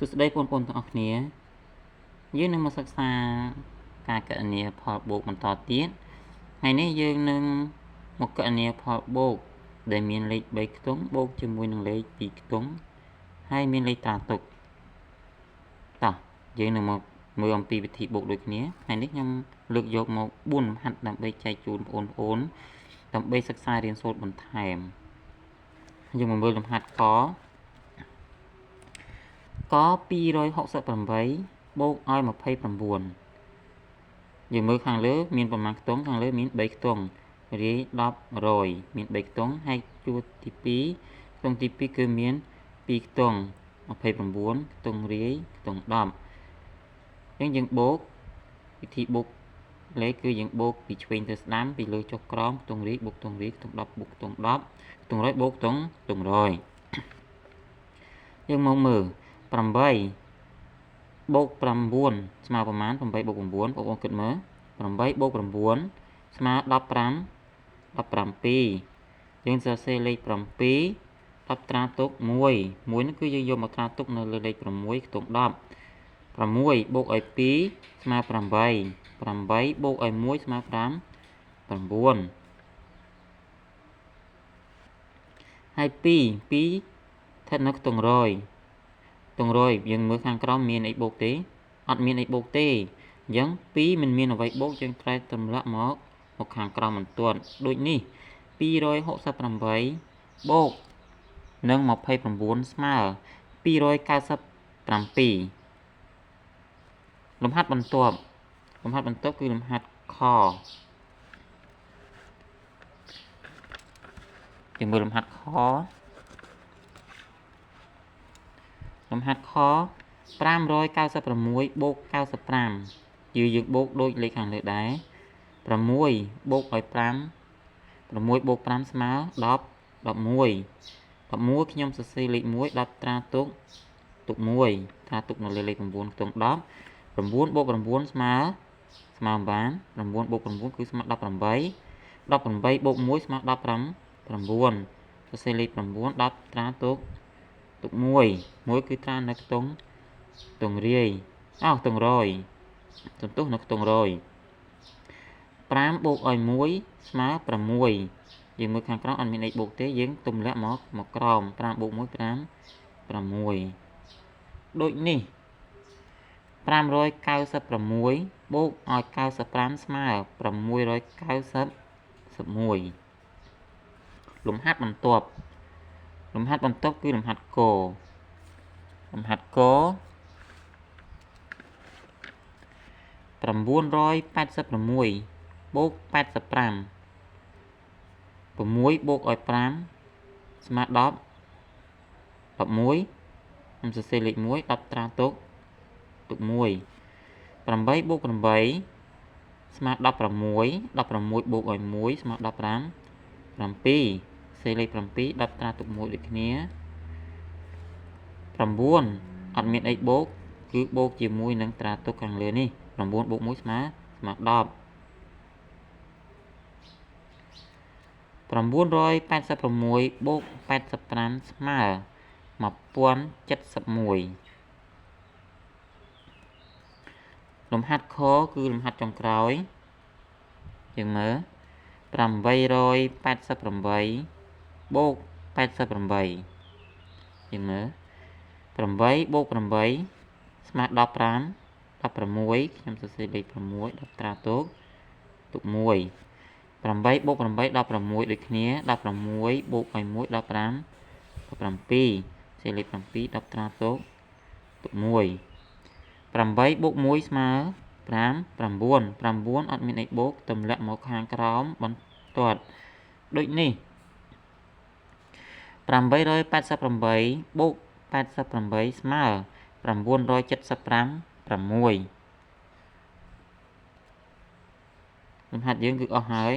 សួស្តីបងប្អូនទាំងអស់គ្នាយើងនឹងមកសិក្សាការគណនាផលបូកបន្តទៀតថ្ងៃនេះយើងនឹងមកគណនាផលបូកដែលមានលេខ3ខ្ទង់បូកជាមួយនឹងលេខ2ខ្ទង់ហើយមានលេខត្រាទុកតោះយើងនឹងមកមើលអំពីវិធីបូកដូចគ្នាថ្ងៃនេះខ្ញុំលើកយកមក4លំហាត់ដើម្បីចែកជូនបងប្អូនដើម្បីសិក្សារៀនសូត្របន្ថែមយើងមកមើលលំហាត់ក268បូកឲ្យ29យើងមើលខាងលើមានប្រមាណខ្ទង់ខាងលើមាន3ខ្ទង់រាយ10 100មាន3ខ្ទង់ហើយជួរទី2ខ្ទង់ទី2គឺមាន2ខ្ទង់29ខ្ទង់រាយខ្ទង់10យើងបូកវិធីបូកលេខគឺយើងបូកពីឆ្វេងទៅស្ដាំពីលើចុះក្រោមខ្ទង់រាយបូកខ្ទង់រាយខ្ទង់10បូកខ្ទង់10ខ្ទង់100បូកខ្ទង់100យើងមកមើល8បូក9ស្មើប្រមាណ8បូក9បងប្អូនគិតមើល8បូក9ស្មើ17យើងសរសេរលេខ7 10ត្រាទុក1នោះគឺយើងយកមកត្រាទុកនៅលើលេខ6ខ្ទង់10 6បូកឲ្យ2ស្មើ8 8បូកឲ្យ1ស្មើ5 9ហើយ2ស្ថិតនៅខ្ទង់100យើងមើលខាងក្រោមមានអីបូកទេអត់មានអីបូកទេអញ្ចឹង2មិនមានអ្វីបូកយើងត្រូវទម្លាក់មកខាងក្រោមបន្ទាត់ដូចនេះ268បូកនឹង29ស្មើ297លំហាត់បន្ទាប់គឺលំហាត់ខយើងមើលលំហាត់ខ596បូក95យើងបូកដូចលេខខាងលើដែរ6បូកឲ្យ5 6បូក5ស្មើ11ខ្ញុំសរសេរលេខ1 10ត្រាទុក1ត្រាទុកនៅលើលេខ9ខ្ទង់10 9បូក9ស្មើបាន9បូក9គឺស្មើ18 18បូក1ស្មើ19សរសេរលេខ9 10ត្រាទុក1គឺត្រានៅខ្ទង់រាយខ្ទង់100សន្ទុះនៅខ្ទង់100 5បូកឲ្យ1ស្មើ6យើងមើលខាងក្រោមអត់មានអីបូកទេយើងទម្លាក់មកក្រោម5បូក1 5 6ដូចនេះ596បូកឲ្យ95ស្មើ691លំហាត់បន្ទាប់គឺលំហាត់ក986បូក85 6បូកឲ្យ5ស្មើ10 11ខ្ញុំសរសេរលេខ1 10ត្រាទុក1 8បូក8ស្មើ16 16បូកឲ្យ1ស្មើ15 7សេរលេខ7 10ត្រាទុក1ដូចគ្នា9អត់មានអីបូកគឺបូកជាមួយនឹងត្រាទុកខាងលើនេះ9បូក1ស្មើ10 986បូក85ស្មើ1071លំហាត់ខគឺលំហាត់ចុងក្រោយយើងមើល888បូក88យើងមើល8បូក8ស្មើ15 16ខ្ញុំសរសេរលេខ6 10ត្រាទុក1 8បូក8 16ដូចគ្នា16បូកឲ្យ1 15 17សេរលេខ7 10ត្រាទុក1 8បូក1ស្មើ5 9 អត់មានអីបូកទម្លាក់មកខាងក្រោមបន្ទាត់ដូចនេះ888បូក88ស្មើ975 6លំហាត់យើងគឺអស់ហើយ